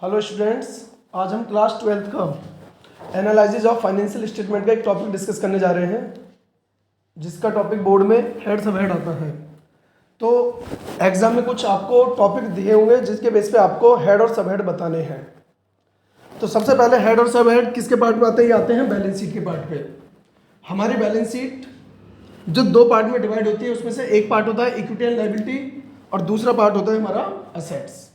Hello students, आज हम class 12th का एनालिसिस ऑफ फाइनेंशियल स्टेटमेंट का एक टॉपिक डिस्कस करने जा रहे हैं, जिसका टॉपिक बोर्ड में हेड सब हेड आता है। तो एग्जाम में कुछ आपको टॉपिक दिए होंगे जिसके बेस पे आपको हेड और सब हेड बताने हैं। तो सबसे पहले हेड और सब हेड किसके पार्ट में आते हैं? ये आते हैं बैलेंस शीट के पार्ट पे। हमारी बैलेंस शीट जो दो पार्ट में डिवाइड होती है, उसमें से एक पार्ट होता है इक्विटी एंड लायबिलिटी और दूसरा पार्ट होता है हमारा असेट्स।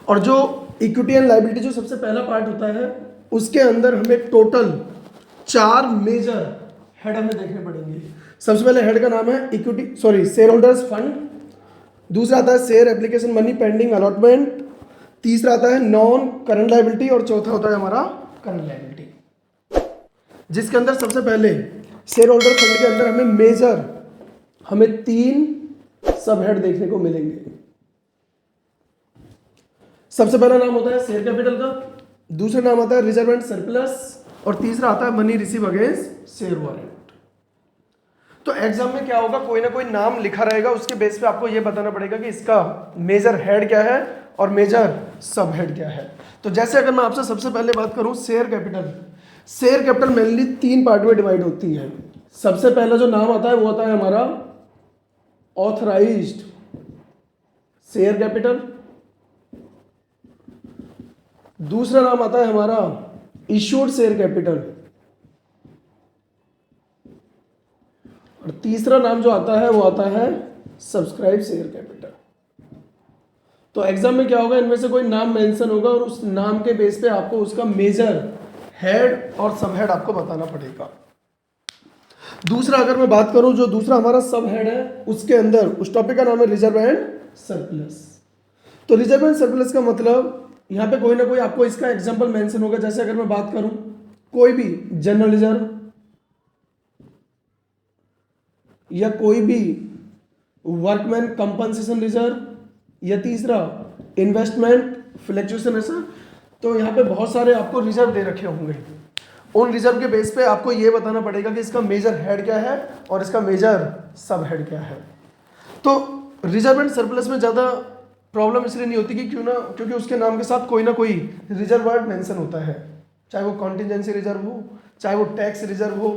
और जो इक्विटी एंड लायबिलिटी जो सबसे पहला पार्ट होता है, उसके अंदर हमें टोटल 4 मेजर हेड हमें देखने पड़ेंगे। सबसे पहले हेड का नाम है शेयर होल्डर्स फंड। दूसरा आता है share application money pending allotment. तीसरा आता है नॉन करंट लायबिलिटी और चौथा होता है हमारा करंट लायबिलिटी, जिसके अंदर सबसे पहले शेयर होल्डर फंड के अंदर हमें 3 सब हेड देखने को मिलेंगे। सबसे पहला नाम होता है शेयर कैपिटल का, दूसरा नाम आता है रिजर्व एंड सरप्लस और तीसरा आता है money receive against share warrant. तो एग्जाम में क्या होगा, कोई ना कोई नाम लिखा रहेगा, उसके बेस पे आपको यह बताना पड़ेगा कि इसका मेजर हेड क्या है और मेजर सब हेड क्या है। तो जैसे अगर मैं आपसे सबसे पहले बात करूं शेयर कैपिटल मेनली 3 पार्ट में डिवाइड होती है। सबसे पहला जो नाम आता है वो आता है हमारा ऑथराइज्ड शेयर कैपिटल। दूसरा नाम आता है हमारा इश्यूड शेयर कैपिटल और तीसरा नाम जो आता है वो आता है सब्सक्राइब शेयर कैपिटल। तो एग्जाम में क्या होगा, इनमें से कोई नाम मेंशन होगा और उस नाम के बेस पे आपको उसका मेजर हेड और सब हेड आपको बताना पड़ेगा। दूसरा अगर मैं बात करूं, जो दूसरा हमारा सब हेड है उसके अंदर उस टॉपिक का नाम है रिजर्व एंड सरप्लस। तो रिजर्व एंड सरप्लस का मतलब यहाँ पे कोई ना कोई आपको इसका एग्जांपल मेंशन होगा। जैसे अगर मैं बात करूं कोई भी जनरल रिजर्व या कोई भी वर्कमैन कंपनसेशन रिजर्व या तीसरा इन्वेस्टमेंट फ्लक्चुएशन रिजर्व। तो यहाँ पे बहुत सारे आपको रिजर्व दे रखे होंगे। उन रिजर्व के बेस पे आपको ये बताना पड़ेगा कि इसका मेजर हेड क्या है और इसका मेजर सब हेड क्या है। तो रिजर्व एंड सरप्लस में ज़्यादा प्रॉब्लम इसलिए नहीं होती कि क्योंकि उसके नाम के साथ कोई ना कोई रिजर्व वर्ड मेंशन होता है, चाहे वो कॉन्टिजेंसी रिजर्व हो, चाहे वो टैक्स रिजर्व हो,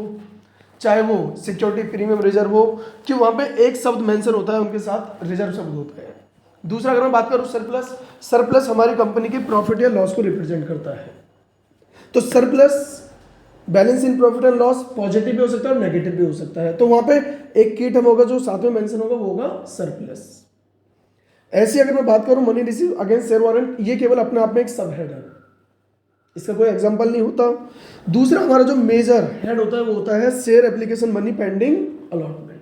चाहे वो सिक्योरिटी प्रीमियम रिजर्व हो, कि वहाँ पे एक शब्द मेंशन होता है, उनके साथ रिजर्व शब्द होता है। दूसरा अगर मैं बात करूँ सरप्लस हमारी कंपनी के प्रॉफिट या लॉस को रिप्रेजेंट करता है। तो surplus balance in profit and loss positive भी हो सकता है और नेगेटिव भी हो सकता है। तो वहाँ पे एक की टर्म होगा जो साथ में मेंशन होगा, वो होगा सरप्लस। ऐसी अगर मैं बात करूं money receive against share warrant, ये केवल अपने आप में एक सब हेड है, इसका कोई एग्जांपल नहीं होता। दूसरा हमारा जो मेजर हेड होता है वो होता है share application money pending allotment.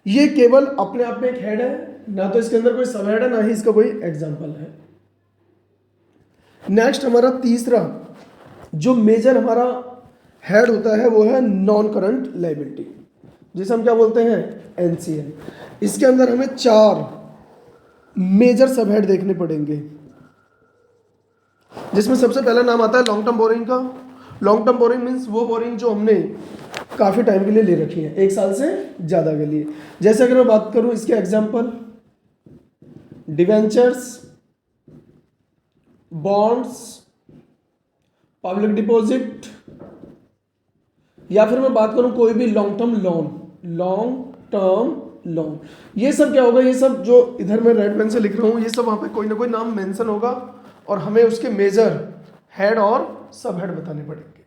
ये केवल अपने आप में एक हेड है, ना तो इसके अंदर कोई सब हेड है, ना ही इसका कोई एग्जांपल है। नेक्स्ट हमारा तीसरा जो मेजर हमारा हेड होता है वो है नॉन करंट लायबिलिटी, जिसे हम क्या बोलते हैं, एनसीएल। इसके अंदर हमें 4 मेजर सब हेड देखने पड़ेंगे, जिसमें सबसे पहला नाम आता है लॉन्ग टर्म बोरिंग का। लॉन्ग टर्म बोरिंग मीन्स वो बोरिंग जो हमने काफ़ी टाइम के लिए ले रखी है, 1 साल से ज़्यादा के लिए। जैसे अगर मैं बात करूं इसके example, debentures, bonds, public deposit, या फिर मैं बात करूं कोई भी लॉन्ग टर्म लोन। ये सब क्या होगा, ये सब जो इधर मैं रेड पेन से लिख रहा हूँ, ये सब वहाँ पे कोई ना कोई नाम मेंशन होगा और हमें उसके मेजर हेड और सब हेड बताने पड़ेंगे।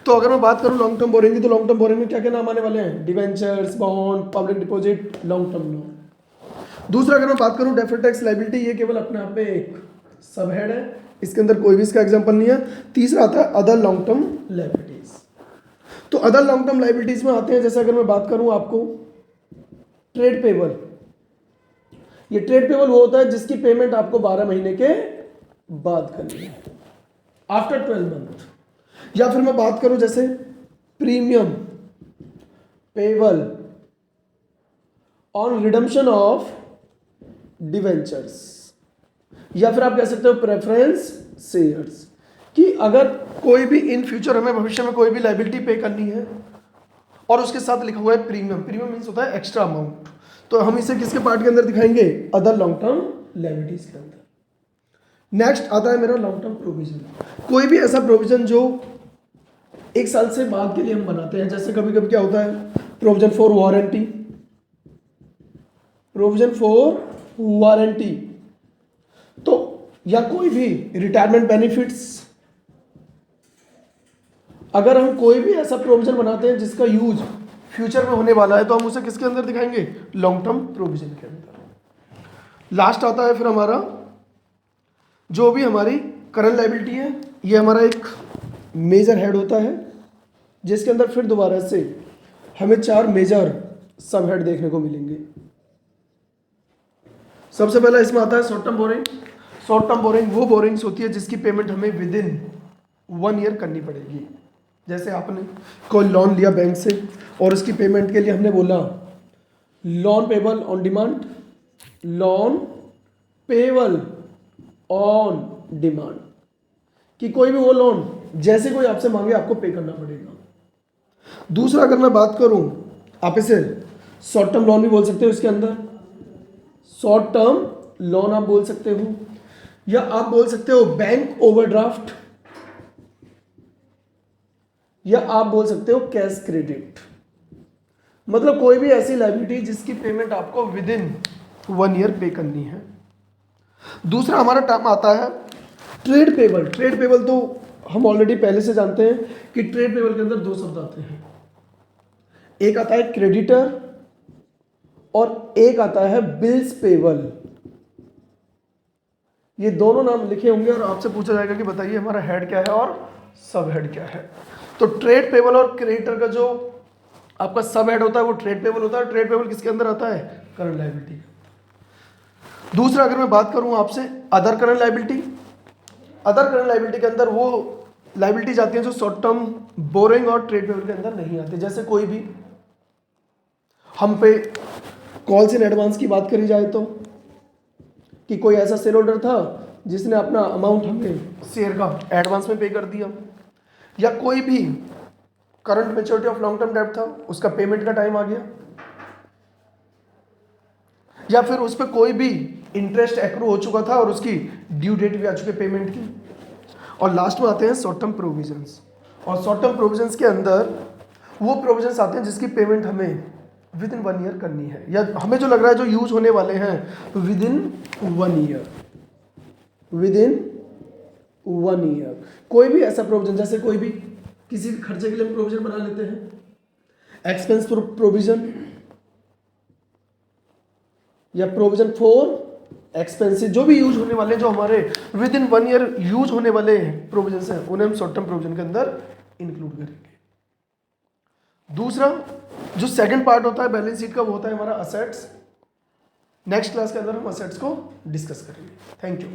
तो अगर मैं बात करूँ लॉन्ग टर्म बोरिंग की, तो लॉन्ग टर्म बोरिंग में क्या क्या नाम आने वाले हैं, debentures, bond, public deposit, long term loan. दूसरा अगर मैं बात करूँ डेफर्ड टैक्स लायबिलिटी, ये केवल अपने आप में एक सब हेड है, इसके अंदर कोई भी इसका एग्जाम्पल नहीं है। तीसरा आता है अदर लॉन्ग टर्म लायबिलिटीज। तो अदर लॉन्ग टर्म लायबिलिटीज में आते हैं, जैसे अगर मैं बात करूँ आपको ट्रेड पेबल। ये ट्रेड पेबल वो होता है जिसकी पेमेंट आपको 12 महीने के बाद करनी है, आफ्टर 12 मंथ। या फिर मैं बात करूं जैसे premium payable on redemption of debentures, या फिर आप कह सकते हो प्रेफरेंस शेयर्स, कि अगर कोई भी इन फ्यूचर हमें भविष्य में कोई भी लायबिलिटी पे करनी है और उसके साथ लिखा हुआ है प्रीमियम मीन्स होता है एक्स्ट्रा अमाउंट, तो हम इसे किसके पार्ट के अंदर दिखाएंगे, अदर लॉन्ग टर्म लायबिलिटीज के अंदर। नेक्स्ट आता है मेरा लॉन्ग टर्म प्रोविजन। कोई भी ऐसा प्रोविजन जो 1 साल से बाद के लिए हम बनाते हैं, जैसे कभी कभी क्या होता है, provision for warranty, provision for warranty, तो या कोई भी रिटायरमेंट बेनिफिट्स। अगर हम कोई भी ऐसा प्रोविजन बनाते हैं जिसका यूज फ्यूचर में होने वाला है, तो हम उसे किसके अंदर दिखाएंगे, लॉन्ग टर्म प्रोविजन के अंदर। लास्ट आता है फिर हमारा जो भी हमारी करंट लायबिलिटी है, ये हमारा एक मेजर हेड होता है जिसके अंदर फिर दोबारा से हमें 4 मेजर सब हेड देखने को मिलेंगे। सबसे पहला इसमें आता है short term borrowing. Short term borrowing वो बोरिंग्स होती है जिसकी पेमेंट हमें विद इन 1 ईयर करनी पड़ेगी। जैसे आपने कोई लोन लिया बैंक से और उसकी पेमेंट के लिए हमने बोला loan payable on demand, loan payable on demand, कि कोई भी वो लोन जैसे कोई आपसे मांगे आपको पे करना पड़ेगा। दूसरा अगर मैं बात करूं, आप इसे शॉर्ट टर्म लोन भी बोल सकते हो, इसके अंदर शॉर्ट टर्म लोन आप बोल सकते हो, या आप बोल सकते हो बैंक ओवरड्राफ्ट, या आप बोल सकते हो कैश क्रेडिट। मतलब कोई भी ऐसी लायबिलिटी जिसकी पेमेंट आपको विद इन 1 ईयर पे करनी है। दूसरा हमारा टर्म आता है ट्रेड पेबल। ट्रेड पेबल तो हम ऑलरेडी पहले से जानते हैं कि ट्रेड पेबल के अंदर 2 शब्द आते हैं, एक आता है क्रेडिटर और एक आता है बिल्स पेबल। ये दोनों नाम लिखे होंगे और आपसे पूछा जाएगा कि बताइए हमारा हेड क्या है और सब हेड क्या है। तो ट्रेड पेबल और क्रेडिटर का जो आपका सब हेड होता है वो ट्रेड पेबल होता है। ट्रेड पेबल किसके अंदर आता है, करंट लायबिलिटी। दूसरा अगर मैं बात करूं आपसे other current liability, other current liability के अंदर वो लायबिलिटी जाती है जो शॉर्ट टर्म बोरिंग और ट्रेड पेबल के अंदर नहीं आती। जैसे कोई भी हम पे कॉल्स इन एडवांस की बात करी जाए तो, कि कोई ऐसा शेयर होल्डर था जिसने अपना अमाउंट हमें शेयर का एडवांस में पे कर दिया, या कोई भी current maturity of long term debt था, उसका पेमेंट का टाइम आ गया, या फिर उस पर कोई भी इंटरेस्ट एक्रू हो चुका था और उसकी ड्यू डेट भी आ चुकी है पेमेंट की। और लास्ट में आते हैं शॉर्ट टर्म प्रोविजंस। और शॉर्ट टर्म प्रोविजंस के अंदर वो प्रोविजंस आते हैं जिसकी पेमेंट हमें विद इन 1 ईयर करनी है, या हमें जो लग रहा है जो यूज होने वाले हैं with in 1 year, with in 1 year. कोई भी ऐसा प्रोविजन, जैसे कोई भी किसी भी खर्चे के लिए हम प्रोविजन बना लेते हैं, एक्सपेंस प्रोविजन या प्रोविजन फॉर एक्सपेंसिव, जो भी यूज होने वाले, जो हमारे विद इन 1 ईयर यूज होने वाले प्रोविजन हैं, उन्हें हम शॉर्ट टर्म प्रोविजन के अंदर इंक्लूड करेंगे। दूसरा जो सेकंड पार्ट होता है बैलेंस शीट का, वो होता है हमारा असेट्स। नेक्स्ट क्लास के अंदर हम असेट्स को डिस्कस करेंगे। Thank you.